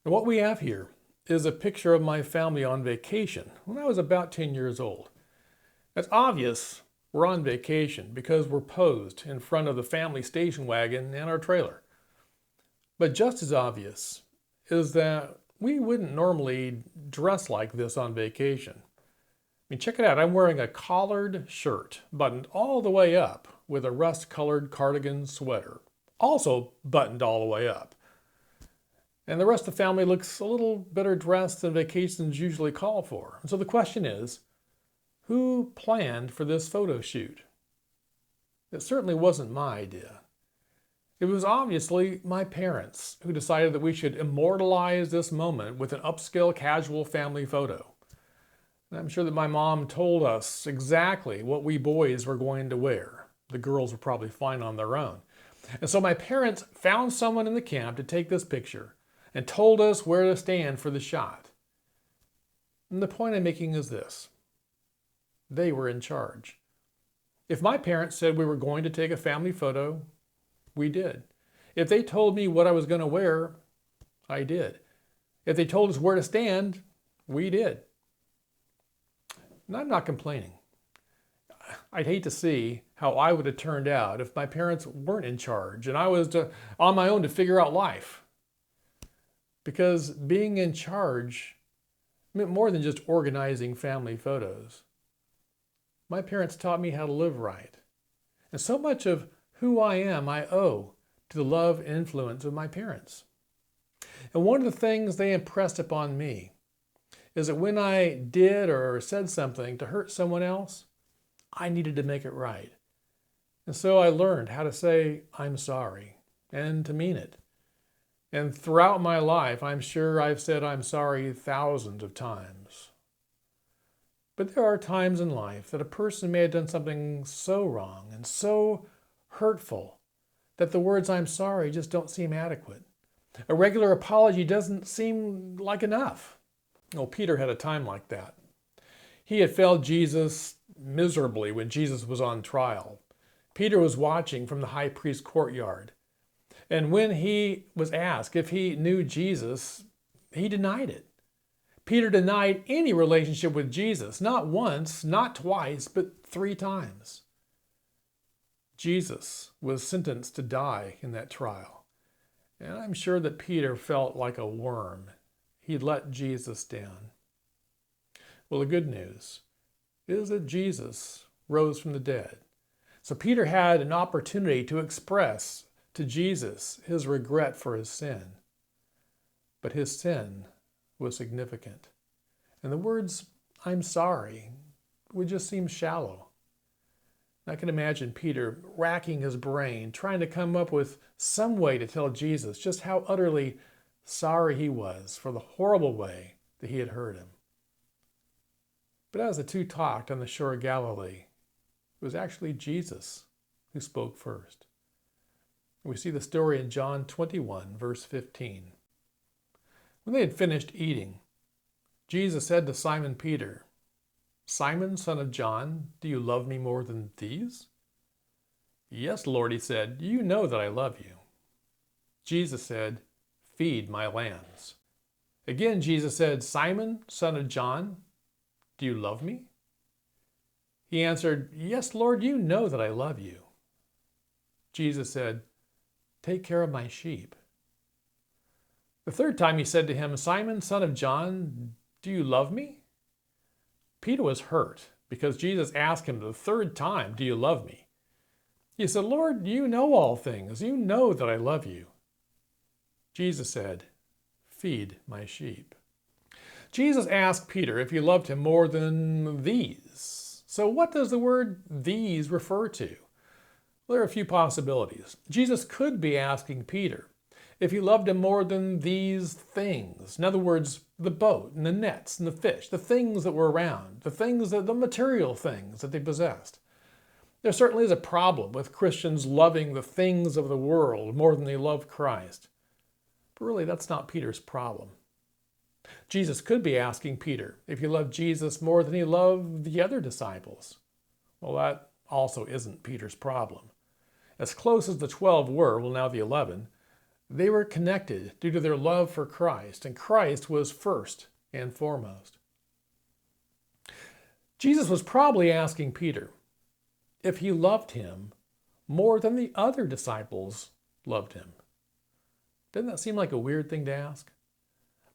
And what we have here is a picture of my family on vacation when I was about 10 years old. It's obvious we're on vacation because we're posed in front of the family station wagon and our trailer. But just as obvious is that we wouldn't normally dress like this on vacation. I mean, check it out. I'm wearing a collared shirt, buttoned all the way up, with a rust-colored cardigan sweater, also buttoned all the way up. And the rest of the family looks a little better dressed than vacations usually call for. And so the question is, who planned for this photo shoot? It certainly wasn't my idea. It was obviously my parents who decided that we should immortalize this moment with an upscale casual family photo. And I'm sure that my mom told us exactly what we boys were going to wear. The girls were probably fine on their own. And so my parents found someone in the camp to take this picture and told us where to stand for the shot. And the point I'm making is this. They were in charge. If my parents said we were going to take a family photo, we did. If they told me what I was going to wear, I did. If they told us where to stand, we did. And I'm not complaining. I'd hate to see how I would have turned out if my parents weren't in charge and I was on my own to figure out life. Because being in charge meant more than just organizing family photos. My parents taught me how to live right. And so much of who I am I owe to the love and influence of my parents. And one of the things they impressed upon me is that when I did or said something to hurt someone else, I needed to make it right. And so I learned how to say, I'm sorry, and to mean it. And throughout my life, I'm sure I've said I'm sorry thousands of times. But there are times in life that a person may have done something so wrong and so hurtful that the words I'm sorry just don't seem adequate. A regular apology doesn't seem like enough. Well, Peter had a time like that. He had failed Jesus miserably when Jesus was on trial. Peter was watching from the high priest's courtyard. And when he was asked if he knew Jesus, he denied it. Peter denied any relationship with Jesus, not once, not twice, but 3 times. Jesus was sentenced to die in that trial. And I'm sure that Peter felt like a worm. He'd let Jesus down. Well, the good news is that Jesus rose from the dead. So Peter had an opportunity to express to Jesus his regret for his sin. But his sin was significant. And the words, I'm sorry, would just seem shallow. I can imagine Peter racking his brain, trying to come up with some way to tell Jesus just how utterly sorry he was for the horrible way that he had hurt him. But as the two talked on the shore of Galilee, it was actually Jesus who spoke first. We see the story in John 21, verse 15. When they had finished eating, Jesus said to Simon Peter, Simon, son of John, do you love me more than these? Yes, Lord, he said, you know that I love you. Jesus said, feed my lambs. Again, Jesus said, Simon, son of John, do you love me? He answered, yes, Lord, you know that I love you. Jesus said, take care of my sheep. The third time he said to him, Simon, son of John, do you love me? Peter was hurt because Jesus asked him the third time, do you love me? He said, Lord, you know all things. You know that I love you. Jesus said, feed my sheep. Jesus asked Peter if he loved him more than these. So what does the word these refer to? Well, there are a few possibilities. Jesus could be asking Peter if he loved him more than these things. In other words, the boat and the nets and the fish, the things that were around, the material things that they possessed. There certainly is a problem with Christians loving the things of the world more than they love Christ. But really, that's not Peter's problem. Jesus could be asking Peter if he loved Jesus more than he loved the other disciples. Well, that also isn't Peter's problem. As close as the 12 were, well, now the 11, They were connected due to their love for Christ, and Christ was first and foremost. Jesus was probably asking Peter if he loved him more than the other disciples loved him. Doesn't that seem like a weird thing to ask?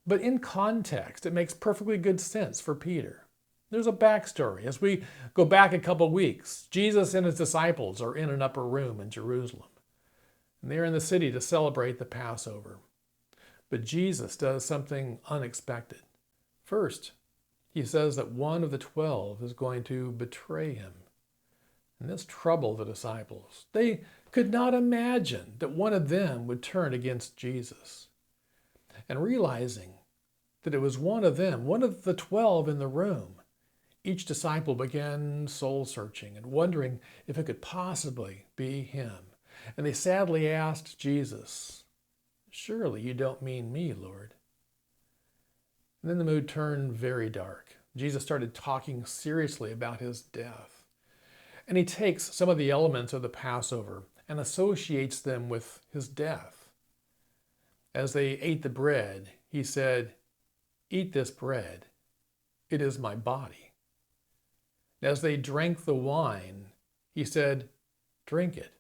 But in context, it makes perfectly good sense for Peter. There's a backstory. As we go back a couple weeks, Jesus and his disciples are in an upper room in Jerusalem. And they're in the city to celebrate the Passover. But Jesus does something unexpected. First, he says that one of the 12 is going to betray him. And this troubled the disciples. They could not imagine that one of them would turn against Jesus. And realizing that it was one of them, one of the 12 in the room, each disciple began soul searching and wondering if it could possibly be him. And they sadly asked Jesus, "Surely you don't mean me, Lord?" And then the mood turned very dark. Jesus started talking seriously about his death. And he takes some of the elements of the Passover and associates them with his death. As they ate the bread, he said, "Eat this bread. It is my body." As they drank the wine, he said, "Drink it.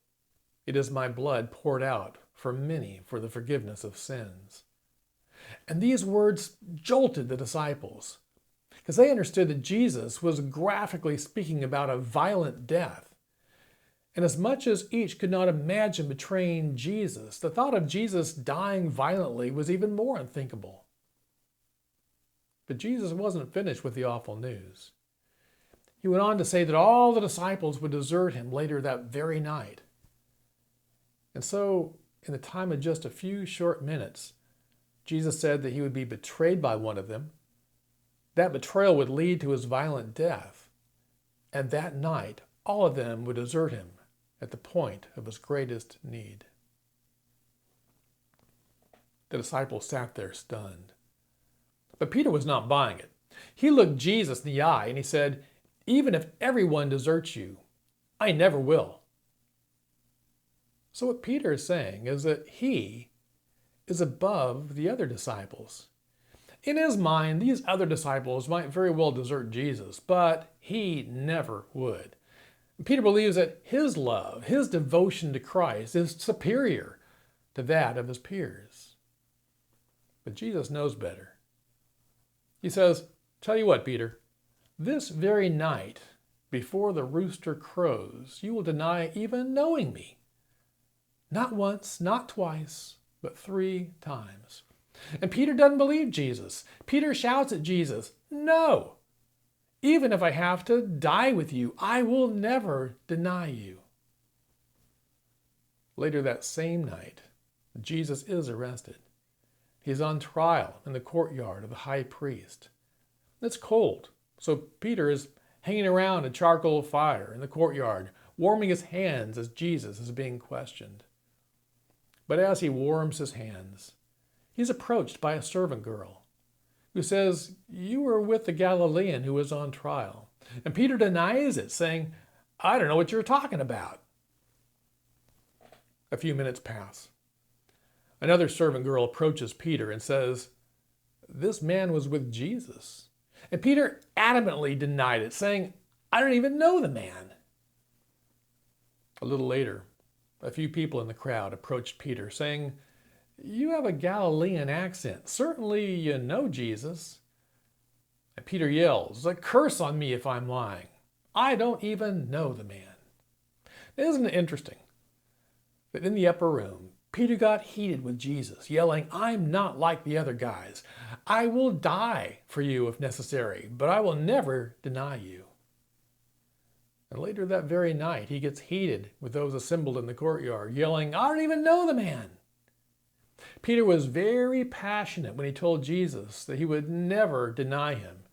It is my blood poured out for many for the forgiveness of sins." And these words jolted the disciples because they understood that Jesus was graphically speaking about a violent death. And as much as each could not imagine betraying Jesus, the thought of Jesus dying violently was even more unthinkable. But Jesus wasn't finished with the awful news. He went on to say that all the disciples would desert him later that very night. And so, in the time of just a few short minutes, Jesus said that he would be betrayed by one of them. That betrayal would lead to his violent death. And that night, all of them would desert him at the point of his greatest need. The disciples sat there stunned. But Peter was not buying it. He looked Jesus in the eye and he said, "Even if everyone deserts you, I never will." So what Peter is saying is that he is above the other disciples. In his mind, these other disciples might very well desert Jesus, but he never would. Peter believes that his love, his devotion to Christ is superior to that of his peers. But Jesus knows better. He says, "Tell you what, Peter, this very night, before the rooster crows, you will deny even knowing me. Not once, not twice, but 3 times. And Peter doesn't believe Jesus. Peter shouts at Jesus, "No! Even if I have to die with you, I will never deny you." Later that same night, Jesus is arrested. He's on trial in the courtyard of the high priest. It's cold, so Peter is hanging around a charcoal fire in the courtyard, warming his hands as Jesus is being questioned. But as he warms his hands, he's approached by a servant girl who says, "You were with the Galilean who was on trial." And Peter denies it, saying, "I don't know what you're talking about." A few minutes pass. Another servant girl approaches Peter and says, "This man was with Jesus." And Peter adamantly denied it, saying, "I don't even know the man." A little later, a few people in the crowd approached Peter, saying, "You have a Galilean accent. Certainly you know Jesus." And Peter yells, "A curse on me if I'm lying. I don't even know the man." Isn't it interesting that in the upper room, Peter got heated with Jesus, yelling, "I'm not like the other guys. I will die for you if necessary, but I will never deny you." And later that very night, he gets heated with those assembled in the courtyard, yelling, "I don't even know the man." Peter was very passionate when he told Jesus that he would never deny him.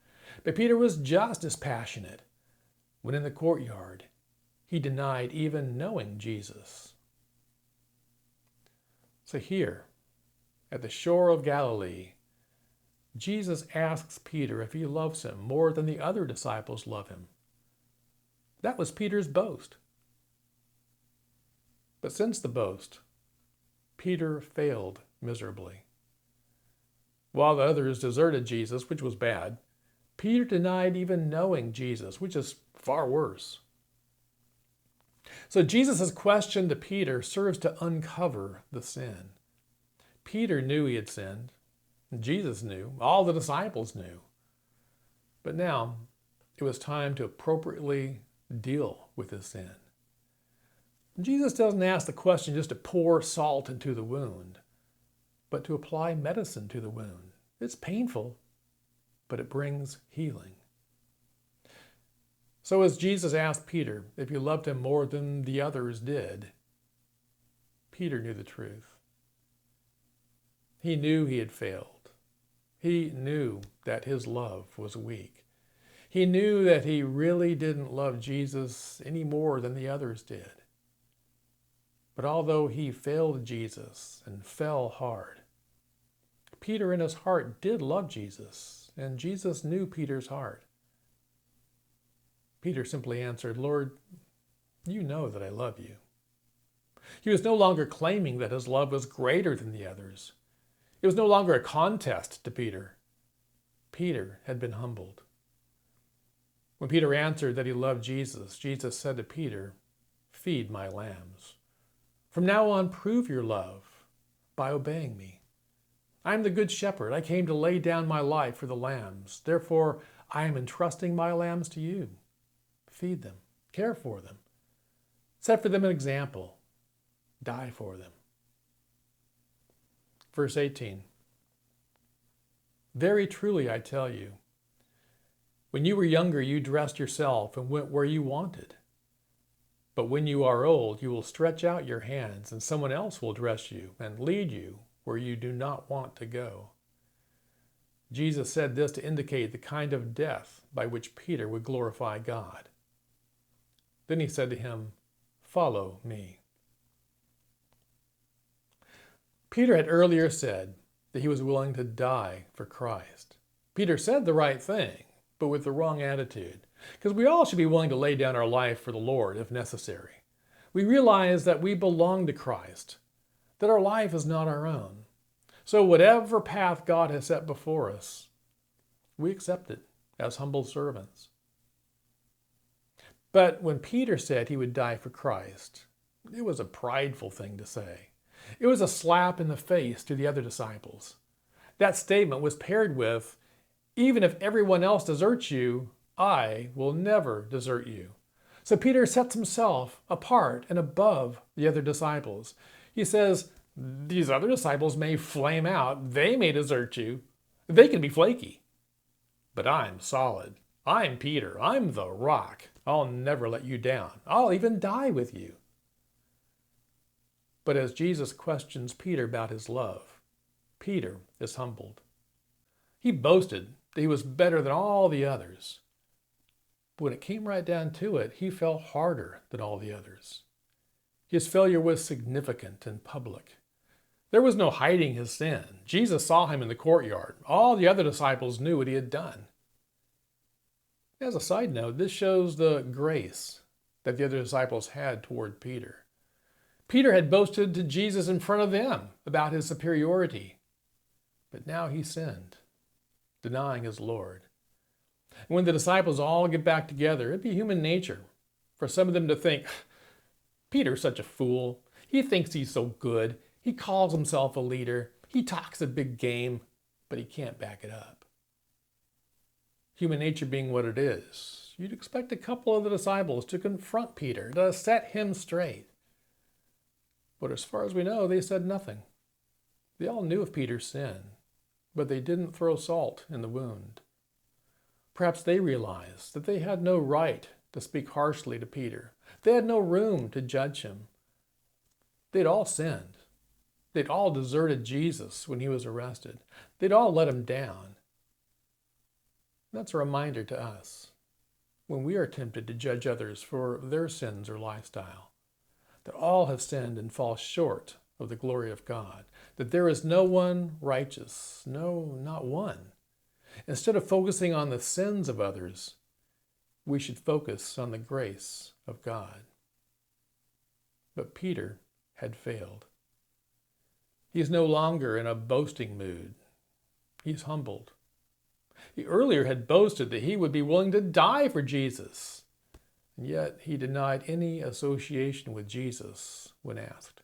But Peter was just as passionate when in the courtyard he denied even knowing Jesus. So here, at the shore of Galilee, Jesus asks Peter if he loves him more than the other disciples love him. That was Peter's boast. But since the boast, Peter failed miserably. While the others deserted Jesus, which was bad, Peter denied even knowing Jesus, which is far worse. So Jesus' question to Peter serves to uncover the sin. Peter knew he had sinned. Jesus knew. All the disciples knew. But now it was time to appropriately deal with his sin. Jesus doesn't ask the question just to pour salt into the wound, but to apply medicine to the wound. It's painful, but it brings healing. So as Jesus asked Peter if he loved him more than the others did, Peter knew the truth. He knew he had failed. He knew that his love was weak. He knew that he really didn't love Jesus any more than the others did. But although he failed Jesus and fell hard, Peter in his heart did love Jesus, and Jesus knew Peter's heart. Peter simply answered, "Lord, you know that I love you." He was no longer claiming that his love was greater than the others. It was no longer a contest to Peter. Peter had been humbled. When Peter answered that he loved Jesus, Jesus said to Peter, "Feed my lambs. From now on, prove your love by obeying me. I am the good shepherd. I came to lay down my life for the lambs. Therefore, I am entrusting my lambs to you. Feed them, care for them, set for them an example, die for them." Verse 18, "Very truly I tell you, when you were younger, you dressed yourself and went where you wanted. But when you are old, you will stretch out your hands, and someone else will dress you and lead you where you do not want to go." Jesus said this to indicate the kind of death by which Peter would glorify God. Then he said to him, "Follow me." Peter had earlier said that he was willing to die for Christ. Peter said the right thing, but with the wrong attitude. Because we all should be willing to lay down our life for the Lord if necessary. We realize that we belong to Christ, that our life is not our own. So whatever path God has set before us, we accept it as humble servants. But when Peter said he would die for Christ, it was a prideful thing to say. It was a slap in the face to the other disciples. That statement was paired with, "Even if everyone else deserts you, I will never desert you." So Peter sets himself apart and above the other disciples. He says, these other disciples may flame out, they may desert you, they can be flaky. But I'm solid. I'm Peter. I'm the rock. I'll never let you down. I'll even die with you. But as Jesus questions Peter about his love, Peter is humbled. He boasted that he was better than all the others. But when it came right down to it, he fell harder than all the others. His failure was significant and public. There was no hiding his sin. Jesus saw him in the courtyard. All the other disciples knew what he had done. As a side note, this shows the grace that the other disciples had toward Peter. Peter had boasted to Jesus in front of them about his superiority, but now he sinned, denying his Lord. And when the disciples all get back together, it'd be human nature for some of them to think, "Peter's such a fool. He thinks he's so good. He calls himself a leader. He talks a big game, but he can't back it up." Human nature being what it is, you'd expect a couple of the disciples to confront Peter, to set him straight. But as far as we know, they said nothing. They all knew of Peter's sin, but they didn't throw salt in the wound. Perhaps they realized that they had no right to speak harshly to Peter. They had no room to judge him. They'd all sinned. They'd all deserted Jesus when he was arrested. They'd all let him down. That's a reminder to us when we are tempted to judge others for their sins or lifestyle, that all have sinned and fall short of the glory of God, that there is no one righteous, no, not one. Instead of focusing on the sins of others, we should focus on the grace of God. But Peter had failed. He's no longer in a boasting mood. He's humbled. He earlier had boasted that he would be willing to die for Jesus, and yet he denied any association with Jesus when asked.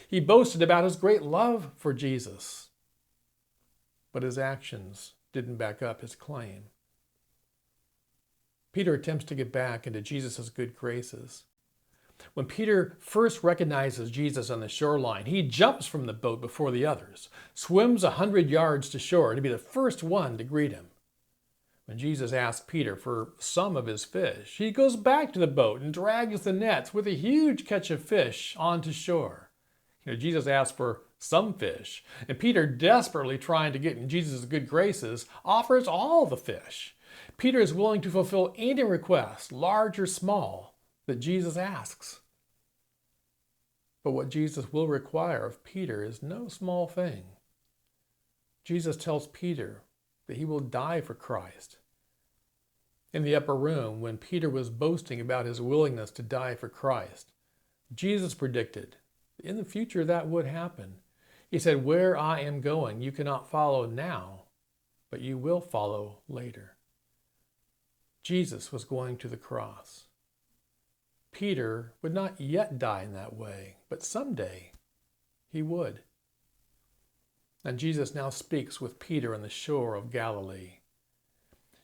He boasted about his great love for Jesus, but his actions didn't back up his claim. Peter attempts to get back into Jesus' good graces. When Peter first recognizes Jesus on the shoreline, he jumps from the boat before the others, swims 100 yards to shore to be the first one to greet him. When Jesus asks Peter for some of his fish, he goes back to the boat and drags the nets with a huge catch of fish onto shore. Jesus asked for some fish, and Peter, desperately trying to get in Jesus' good graces, offers all the fish. Peter is willing to fulfill any request, large or small, that Jesus asks. But what Jesus will require of Peter is no small thing. Jesus tells Peter that he will die for Christ. In the upper room, when Peter was boasting about his willingness to die for Christ, Jesus predicted that in the future that would happen. He said, "Where I am going, you cannot follow now, but you will follow later." Jesus was going to the cross. Peter would not yet die in that way, but someday he would. And Jesus now speaks with Peter on the shore of Galilee.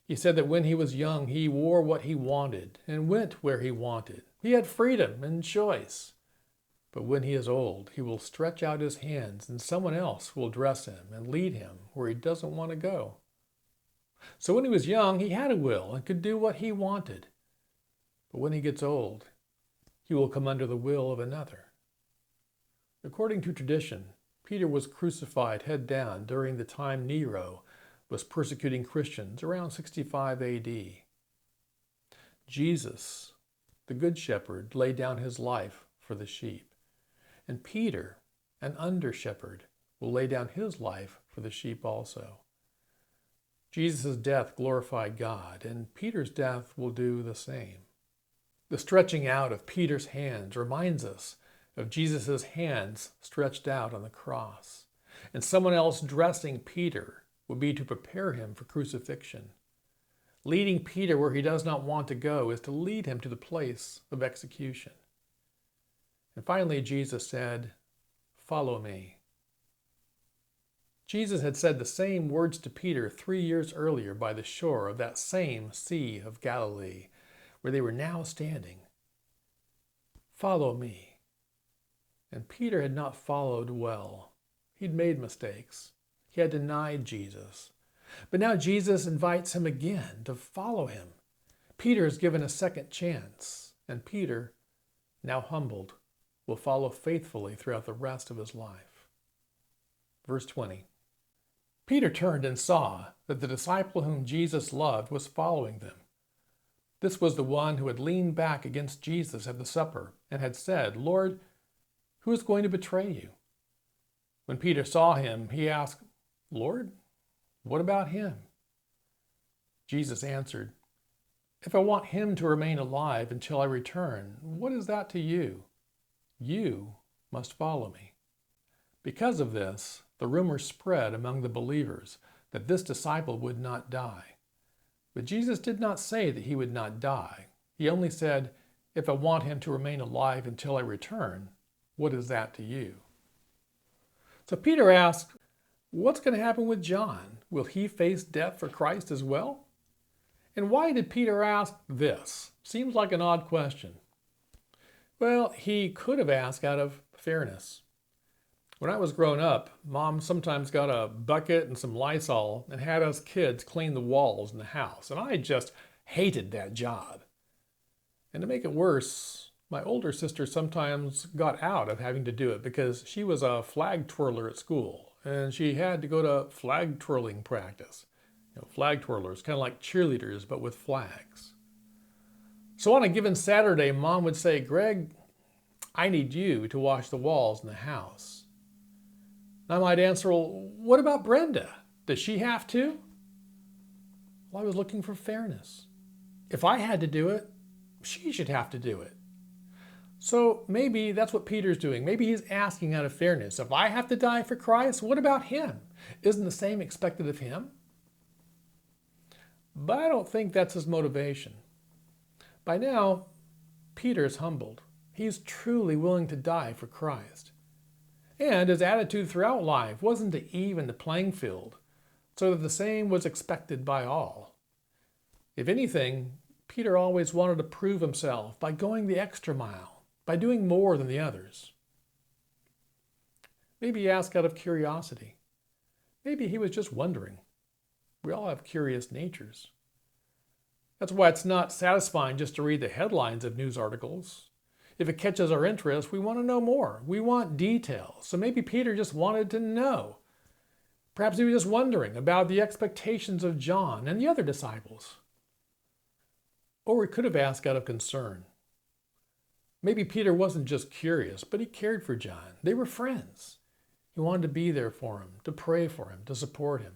He said that when he was young, he wore what he wanted and went where he wanted. He had freedom and choice. But when he is old, he will stretch out his hands and someone else will dress him and lead him where he doesn't want to go. So when he was young, he had a will and could do what he wanted. But when he gets old, he will come under the will of another. According to tradition, Peter was crucified head down during the time Nero was persecuting Christians around 65 AD. Jesus, the Good Shepherd, laid down his life for the sheep. And Peter, an under-shepherd, will lay down his life for the sheep also. Jesus' death glorified God, and Peter's death will do the same. The stretching out of Peter's hands reminds us of Jesus' hands stretched out on the cross. And someone else dressing Peter would be to prepare him for crucifixion. Leading Peter where he does not want to go is to lead him to the place of execution. And finally, Jesus said, "Follow me." Jesus had said the same words to Peter 3 years earlier by the shore of that same Sea of Galilee, where they were now standing. "Follow me." And Peter had not followed well. He'd made mistakes. He had denied Jesus. But now Jesus invites him again to follow him. Peter is given a second chance, and Peter, now humbled, will follow faithfully throughout the rest of his life. Verse 20. Peter turned and saw that the disciple whom Jesus loved was following them. This was the one who had leaned back against Jesus at the supper and had said, "Lord, who is going to betray you?" When Peter saw him, he asked, "Lord, what about him?" Jesus answered, "If I want him to remain alive until I return, what is that to you? You must follow me." Because of this, the rumor spread among the believers that this disciple would not die. But Jesus did not say that he would not die. He only said, "If I want him to remain alive until I return, what is that to you?" So Peter asked, what's going to happen with John? Will he face death for Christ as well? And why did Peter ask this? Seems like an odd question. Well, he could have asked out of fairness. When I was growing up, Mom sometimes got a bucket and some Lysol and had us kids clean the walls in the house, and I just hated that job. And to make it worse, my older sister sometimes got out of having to do it because she was a flag twirler at school, and she had to go to flag twirling practice. Flag twirlers, kind of like cheerleaders, but with flags. So on a given Saturday, Mom would say, "Greg, I need you to wash the walls in the house." And I might answer, "Well, what about Brenda? Does she have to?" Well, I was looking for fairness. If I had to do it, she should have to do it. So maybe that's what Peter's doing. Maybe he's asking out of fairness, if I have to die for Christ, what about him? Isn't the same expected of him? But I don't think that's his motivation. By now, Peter is humbled. He's truly willing to die for Christ. And his attitude throughout life wasn't to even the playing field, so that the same was expected by all. If anything, Peter always wanted to prove himself by going the extra mile, by doing more than the others. Maybe he asked out of curiosity. Maybe he was just wondering. We all have curious natures. That's why it's not satisfying just to read the headlines of news articles. If it catches our interest, we want to know more. We want details. So maybe Peter just wanted to know. Perhaps he was just wondering about the expectations of John and the other disciples. Or he could have asked out of concern. Maybe Peter wasn't just curious, but he cared for John. They were friends. He wanted to be there for him, to pray for him, to support him.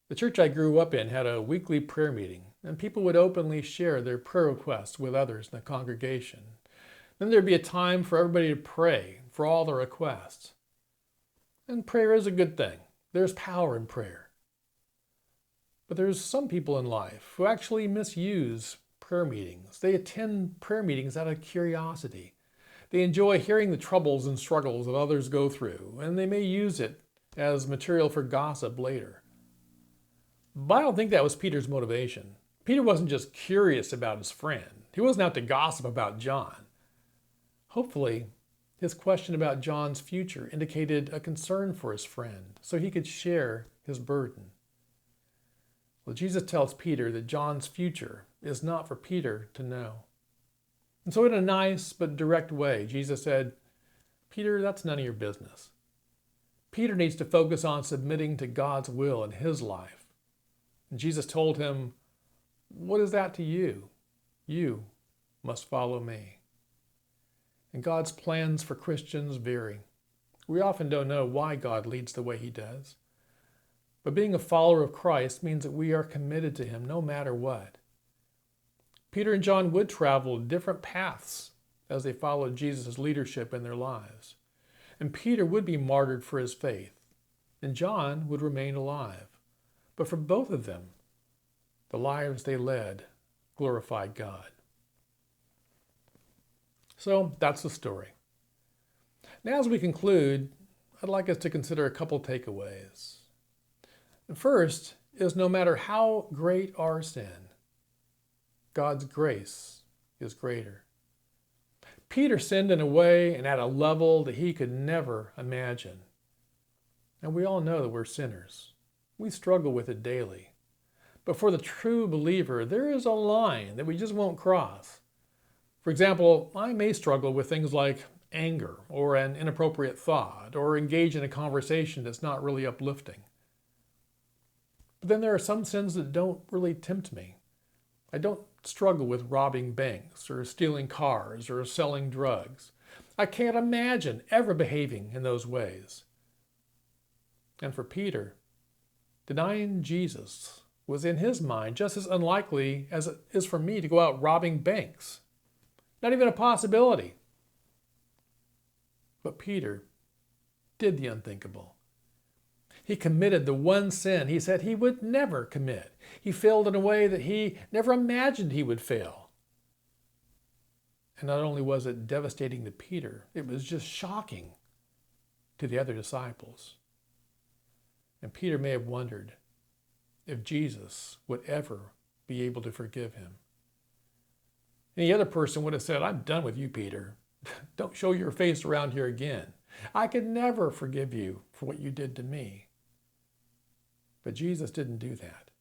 The church I grew up in had a weekly prayer meeting, and people would openly share their prayer requests with others in the congregation. Then there'd be a time for everybody to pray for all their requests. And prayer is a good thing. There's power in prayer. But there's some people in life who actually misuse prayer meetings. They attend prayer meetings out of curiosity. They enjoy hearing the troubles and struggles that others go through, and they may use it as material for gossip later. But I don't think that was Peter's motivation. Peter wasn't just curious about his friend. He wasn't out to gossip about John. Hopefully, his question about John's future indicated a concern for his friend, so he could share his burden. Well, Jesus tells Peter that John's future is not for Peter to know. And so in a nice but direct way, Jesus said, Peter, that's none of your business. Peter needs to focus on submitting to God's will in his life. And Jesus told him, what is that to you? You must follow me. And God's plans for Christians vary. We often don't know why God leads the way he does. But being a follower of Christ means that we are committed to him no matter what. Peter and John would travel different paths as they followed Jesus' leadership in their lives. And Peter would be martyred for his faith, and John would remain alive. But for both of them, the lives they led glorified God. So that's the story. Now, as we conclude, I'd like us to consider a couple takeaways. The first is no matter how great our sin, God's grace is greater. Peter sinned in a way and at a level that he could never imagine. And we all know that we're sinners. We struggle with it daily. But for the true believer, there is a line that we just won't cross. For example, I may struggle with things like anger or an inappropriate thought or engage in a conversation that's not really uplifting. But then there are some sins that don't really tempt me. I don't struggle with robbing banks or stealing cars or selling drugs. I can't imagine ever behaving in those ways. And for Peter, denying Jesus was in his mind just as unlikely as it is for me to go out robbing banks. Not even a possibility. But Peter did the unthinkable. He committed the one sin he said he would never commit. He failed in a way that he never imagined he would fail. And not only was it devastating to Peter, it was just shocking to the other disciples. And Peter may have wondered if Jesus would ever be able to forgive him. Any other person would have said, I'm done with you, Peter. Don't show your face around here again. I could never forgive you for what you did to me. But Jesus didn't do that.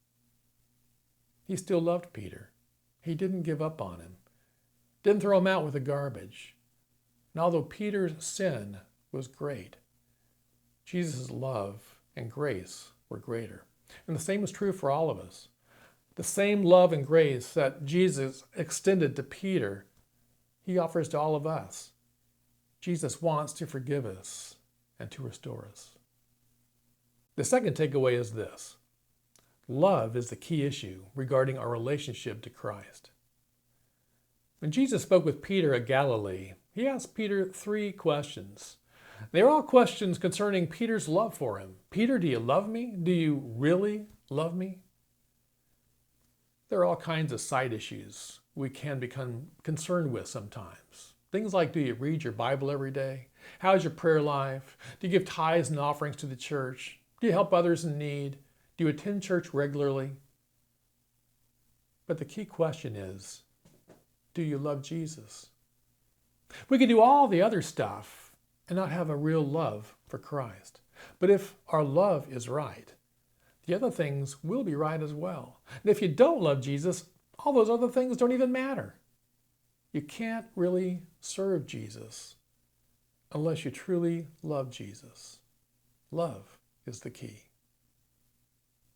He still loved Peter. He didn't give up on him. Didn't throw him out with the garbage. And although Peter's sin was great, Jesus' love and grace were greater. And the same is true for all of us. The same love and grace that Jesus extended to Peter, he offers to all of us. Jesus wants to forgive us and to restore us. The second takeaway is this. Love is the key issue regarding our relationship to Christ. When Jesus spoke with Peter at Galilee, he asked Peter 3 questions. They are all questions concerning Peter's love for him. Peter, do you love me? Do you really love me? There are all kinds of side issues we can become concerned with sometimes. Things like, do you read your Bible every day? How's your prayer life? Do you give tithes and offerings to the church? Do you help others in need? Do you attend church regularly? But the key question is, do you love Jesus? We can do all the other stuff and not have a real love for Christ. But if our love is right, the other things will be right as well. And if you don't love Jesus, all those other things don't even matter. You can't really serve Jesus unless you truly love Jesus. Love is the key.